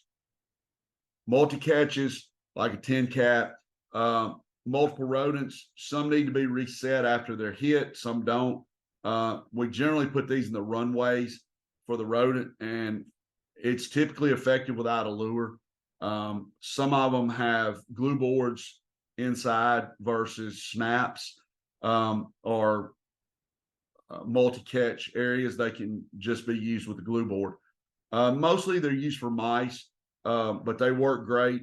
Multi-catches, like a 10 cat, multiple rodents. Some need to be reset after they're hit, some don't. We generally put these in the runways for the rodent, and it's typically effective without a lure. Some of them have glue boards inside versus snaps, or multi-catch areas. They can just be used with the glue board. Mostly they're used for mice, but they work great.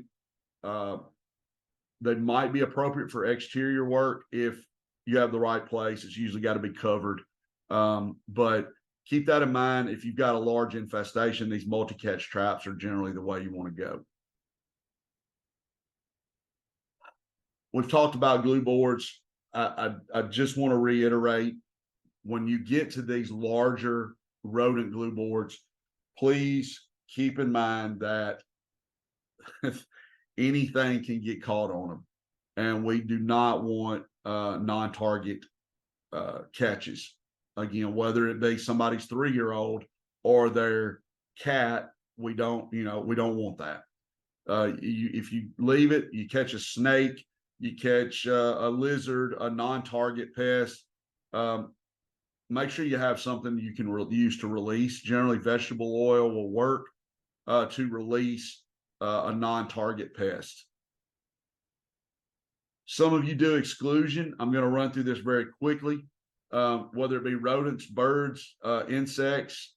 They might be appropriate for exterior work if you have the right place. It's usually got to be covered. But keep that in mind. If you've got a large infestation, these multi-catch traps are generally the way you want to go. We've talked about glue boards. I just want to reiterate, when you get to these larger rodent glue boards, please keep in mind that anything can get caught on them, and we do not want non-target catches. Again, whether it be somebody's 3-year-old or their cat, we don't want that. If you leave it, you catch a snake, you catch a lizard, a non-target pest, make sure you have something you can use to release. Generally, vegetable oil will work to release a non-target pest. Some of you do exclusion. I'm going to run through this very quickly. Whether it be rodents, birds, insects,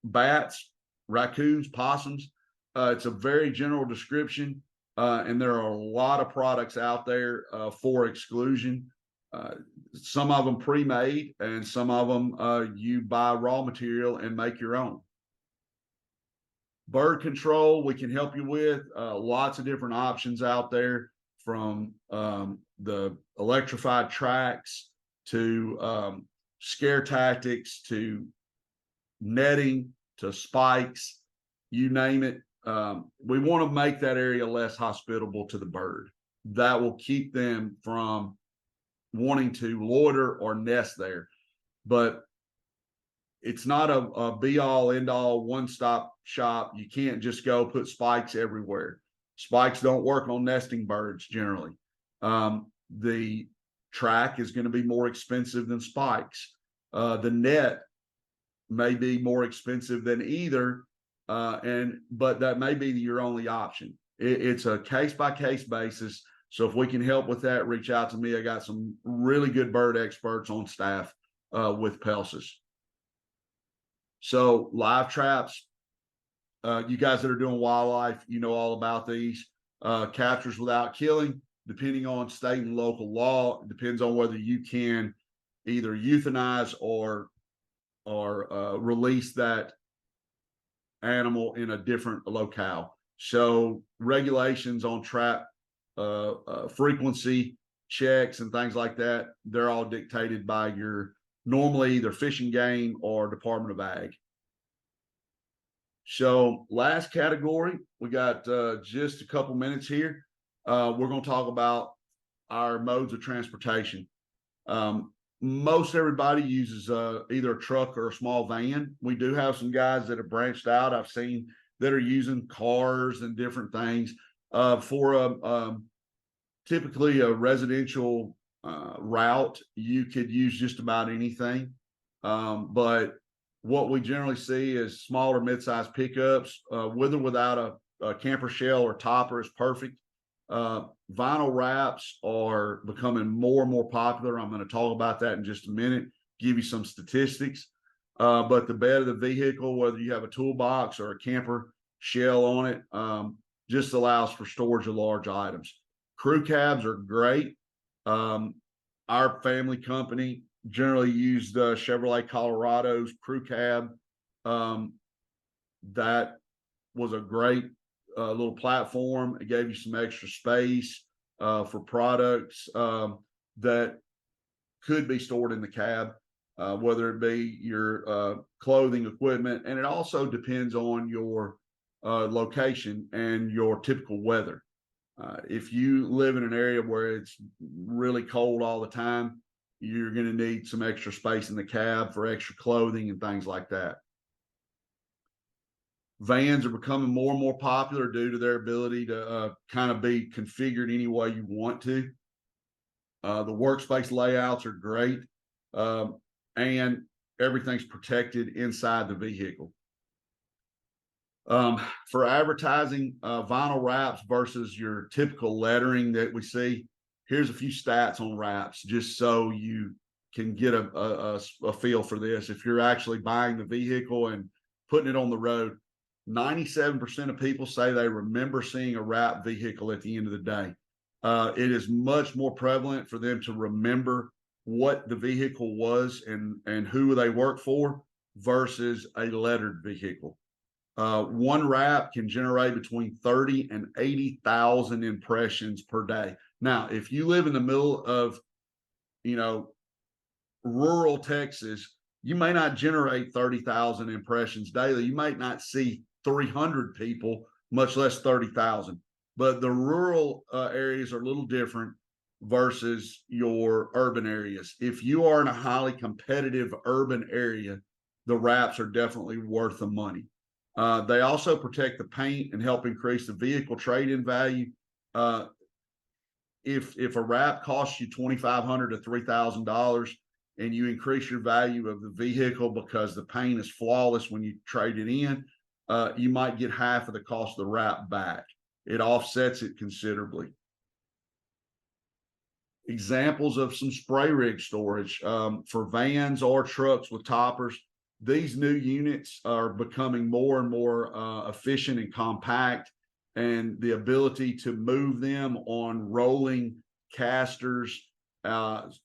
bats, raccoons, possums. It's a very general description, and there are a lot of products out there for exclusion. Some of them pre-made, and some of them you buy raw material and make your own. Bird control, we can help you with lots of different options out there, from the electrified tracks to scare tactics to netting to spikes, you name it. We want to make that area less hospitable to the bird. That will keep them from wanting to loiter or nest there. But it's not a be all end all one stop shop. You can't just go put spikes everywhere. Spikes don't work on nesting birds generally. The track is going to be more expensive than spikes. The net may be more expensive than either, but that may be your only option. It's a case by case basis. So if we can help with that, reach out to me. I got some really good bird experts on staff with Pelsis. So live traps, you guys that are doing wildlife, you know all about these. Captures without killing, depending on state and local law, it depends on whether you can either euthanize or release that animal in a different locale. So regulations on trap frequency checks and things like that, they're all dictated by your normally either Fish and Game or Department of Ag. So last category, we got just a couple minutes here. We're going to talk about our modes of transportation. Most everybody uses either a truck or a small van. We do have some guys that have branched out. I've seen that are using cars and different things for typically a residential route. You could use just about anything, but what we generally see is smaller mid-sized pickups with or without a camper shell or topper is perfect. Vinyl wraps are becoming more and more popular. I'm going to talk about that in just a minute, give you some statistics. But the bed of the vehicle, whether you have a toolbox or a camper shell on it, just allows for storage of large items. Crew cabs are great. Our family company generally used Chevrolet Colorado's crew cab. That was a great little platform. It gave you some extra space for products that could be stored in the cab, whether it be your clothing, equipment, and it also depends on your location and your typical weather. If you live in an area where it's really cold all the time, you're going to need some extra space in the cab for extra clothing and things like that. Vans are becoming more and more popular due to their ability to kind of be configured any way you want to. The workspace layouts are great, and everything's protected inside the vehicle. For advertising, vinyl wraps versus your typical lettering that we see, here's a few stats on wraps, just so you can get a feel for this. If you're actually buying the vehicle and putting it on the road, 97% of people say they remember seeing a wrapped vehicle at the end of the day. It is much more prevalent for them to remember what the vehicle was and who they work for versus a lettered vehicle. One wrap can generate between 30 and 80,000 impressions per day. Now, if you live in the middle of, rural Texas, you may not generate 30,000 impressions daily. You might not see 300 people, much less 30,000. But the rural areas are a little different versus your urban areas. If you are in a highly competitive urban area, the wraps are definitely worth the money. They also protect the paint and help increase the vehicle trade-in value. If a wrap costs you $2,500 to $3,000, and you increase your value of the vehicle because the paint is flawless when you trade it in, you might get half of the cost of the wrap back. It offsets it considerably. Examples of some spray rig storage for vans or trucks with toppers. These new units are becoming more and more efficient and compact, and the ability to move them on rolling casters,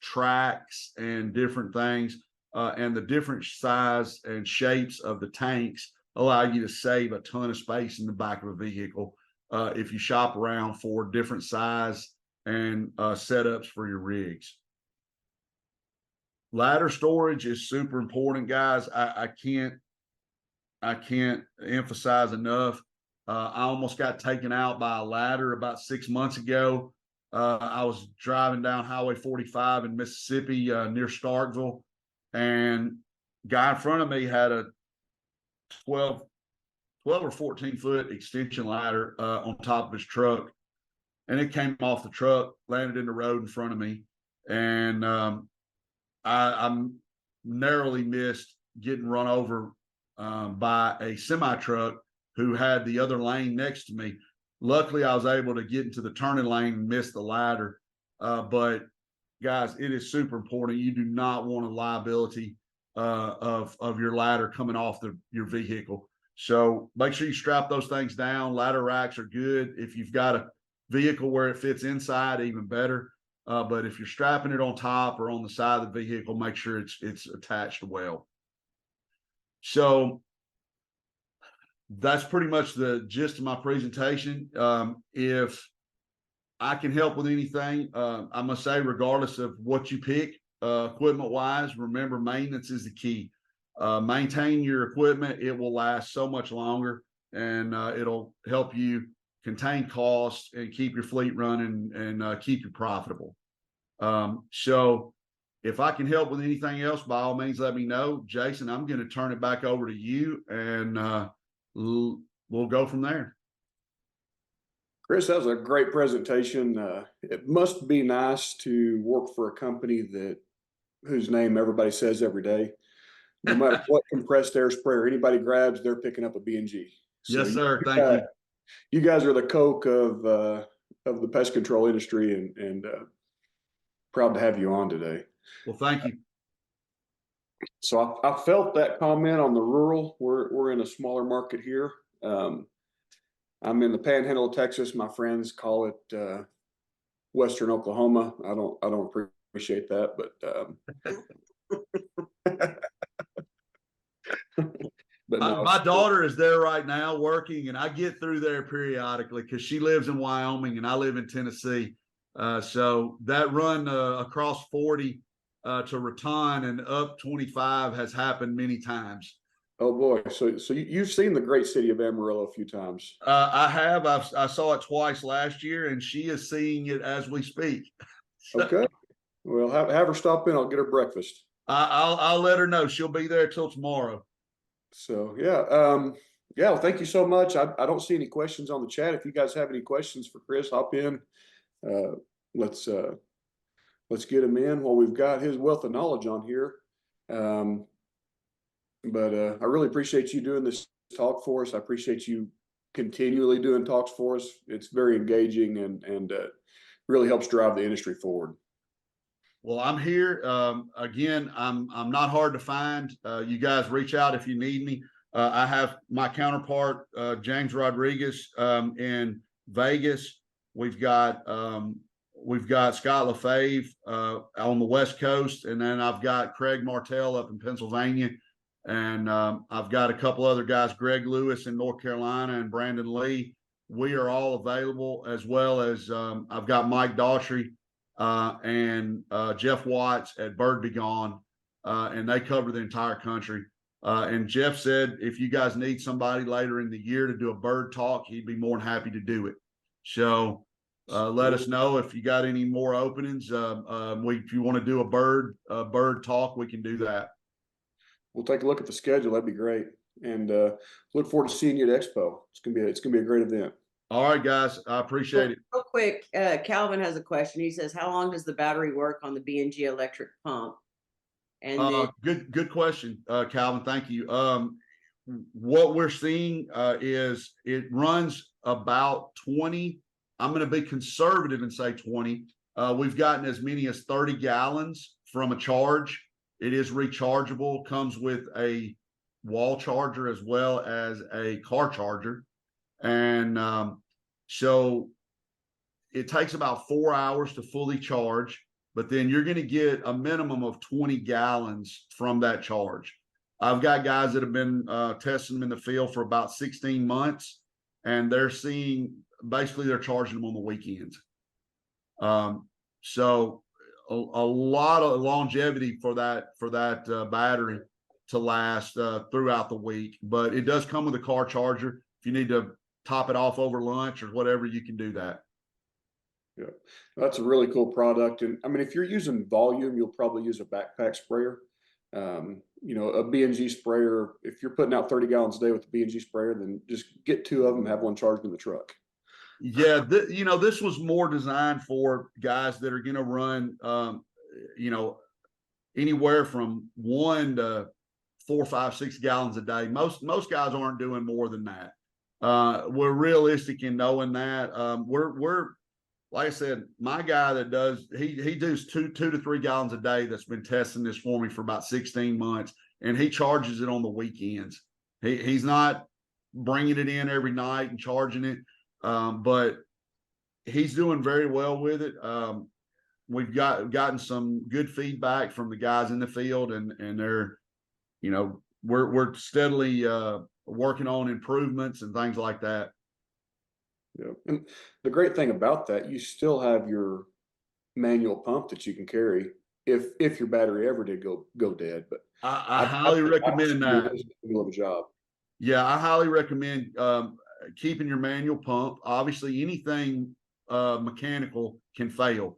tracks, and different things, and the different size and shapes of the tanks allow you to save a ton of space in the back of a vehicle if you shop around for different size and setups for your rigs. Ladder storage is super important, guys. I can't emphasize enough. I almost got taken out by a ladder about 6 months ago. I was driving down Highway 45 in Mississippi near Starkville, and guy in front of me had a 12 or 14 foot extension ladder on top of his truck. And it came off the truck, landed in the road in front of me, and I narrowly missed getting run over by a semi truck who had the other lane next to me. Luckily, I was able to get into the turning lane and miss the ladder. But guys, it is super important. You do not want a liability of your ladder coming off your vehicle. So make sure you strap those things down. Ladder racks are good. If you've got a vehicle where it fits inside, even better. But if you're strapping it on top or on the side of the vehicle, make sure it's attached well. So that's pretty much the gist of my presentation. If I can help with anything, I must say, regardless of what you pick, equipment wise, remember maintenance is the key. Maintain your equipment. It will last so much longer, and it'll help you contain costs and keep your fleet running and keep you profitable. So if I can help with anything else, by all means, let me know. Jason, I'm going to turn it back over to you, and we'll go from there. Chris, that was a great presentation. It must be nice to work for a company whose name everybody says every day. No matter what compressed air sprayer anybody grabs, they're picking up a B&G. So yes, sir. Thank you. You guys are the Coke of the pest control industry, and proud to have you on today. Well, thank you. So I felt that comment on the rural. We're in a smaller market here. I'm in the Panhandle of Texas. My friends call it Western Oklahoma. I don't appreciate that, but but no, my daughter is there right now working, and I get through there periodically because she lives in Wyoming and I live in Tennessee. So that run across 40 to Raton and up 25 has happened many times. Oh boy! So you've seen the great city of Amarillo a few times. I have. I saw it twice last year, and she is seeing it as we speak. Okay. Well, have her stop in. I'll get her breakfast. I'll let her know. She'll be there till tomorrow. So yeah, yeah. Well, thank you so much. I don't see any questions on the chat. If you guys have any questions for Chris, hop in. Let's get him in while we've got his wealth of knowledge on here. But I really appreciate you doing this talk for us. I appreciate you continually doing talks for us. It's very engaging and really helps drive the industry forward. Well, I'm here. Again, I'm not hard to find. You guys reach out if you need me. I have my counterpart, James Rodriguez, in Vegas. We've got Scott LaFave on the West Coast, and then I've got Craig Martell up in Pennsylvania, and I've got a couple other guys, Greg Lewis in North Carolina and Brandon Lee. We are all available, as well as I've got Mike Daughtry and Jeff Watts at Bird Be Gone, and they cover the entire country. And Jeff said if you guys need somebody later in the year to do a bird talk, he'd be more than happy to do it. So let us know if you got any more openings. If you want to do a bird talk, we can do that. We'll take a look at the schedule. That'd be great. And look forward to seeing you at Expo. It's gonna be a great event. All right, guys. I appreciate it. Real quick, Calvin has a question. He says, how long does the battery work on the B&G electric pump? And then Good question, Calvin. Thank you. What we're seeing is it runs about 20. I'm going to be conservative and say 20. We've gotten as many as 30 gallons from a charge. It is rechargeable, comes with a wall charger as well as a car charger. And so it takes about 4 hours to fully charge, but then you're going to get a minimum of 20 gallons from that charge. I've got guys that have been testing them in the field for about 16 months, and they're seeing basically they're charging them on the weekends. So a lot of longevity for that battery to last throughout the week, but it does come with a car charger. If you need to top it off over lunch or whatever, you can do that. Yeah, that's a really cool product. And I mean, if you're using volume, you'll probably use a backpack sprayer. A B&G sprayer, if you're putting out 30 gallons a day with a B&G sprayer, then just get 2 of them, have one charged in the truck. Yeah, this was more designed for guys that are going to run, anywhere from 1 to 4, 5, 6 gallons a day. Most guys aren't doing more than that. We're realistic in knowing that. We're like I said, my guy that does he does 2 to 3 gallons a day. That's been testing this for me for about 16 months, and he charges it on the weekends. He's not bringing it in every night and charging it. But he's doing very well with it. We've gotten some good feedback from the guys in the field, and they're, we're steadily working on improvements and things like that. Yeah, and the great thing about that, you still have your manual pump that you can carry if your battery ever did go dead. But I highly recommend that. Of a job. Yeah, I highly recommend keeping your manual pump. Obviously, anything mechanical can fail.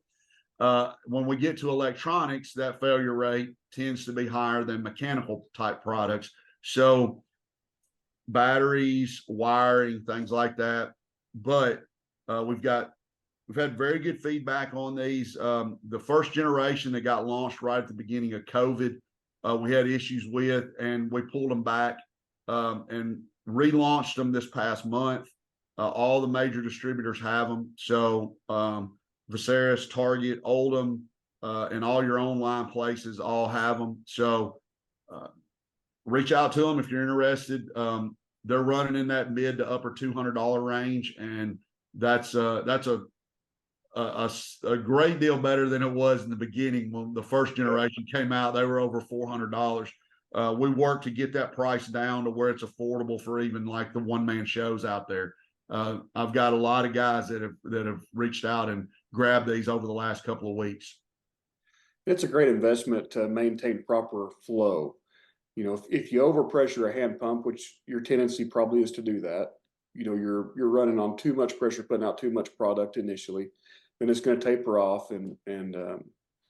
When we get to electronics, that failure rate tends to be higher than mechanical type products. So batteries, wiring, things like that. But we've had very good feedback on these. The first generation that got launched right at the beginning of COVID, we had issues with, and we pulled them back and relaunched them this past month. All the major distributors have them. So Viserys, Target, Oldham, and all your online places all have them. So reach out to them if you're interested. They're running in that mid to upper $200 range, and that's a great deal better than it was in the beginning when the first generation came out. They were over $400. We worked to get that price down to where it's affordable for even like the one-man shows out there. I've got a lot of guys that have reached out and grabbed these over the last couple of weeks. It's a great investment to maintain proper flow. If you overpressure a hand pump, which your tendency probably is to do that, you're running on too much pressure, putting out too much product initially, then it's going to taper off, and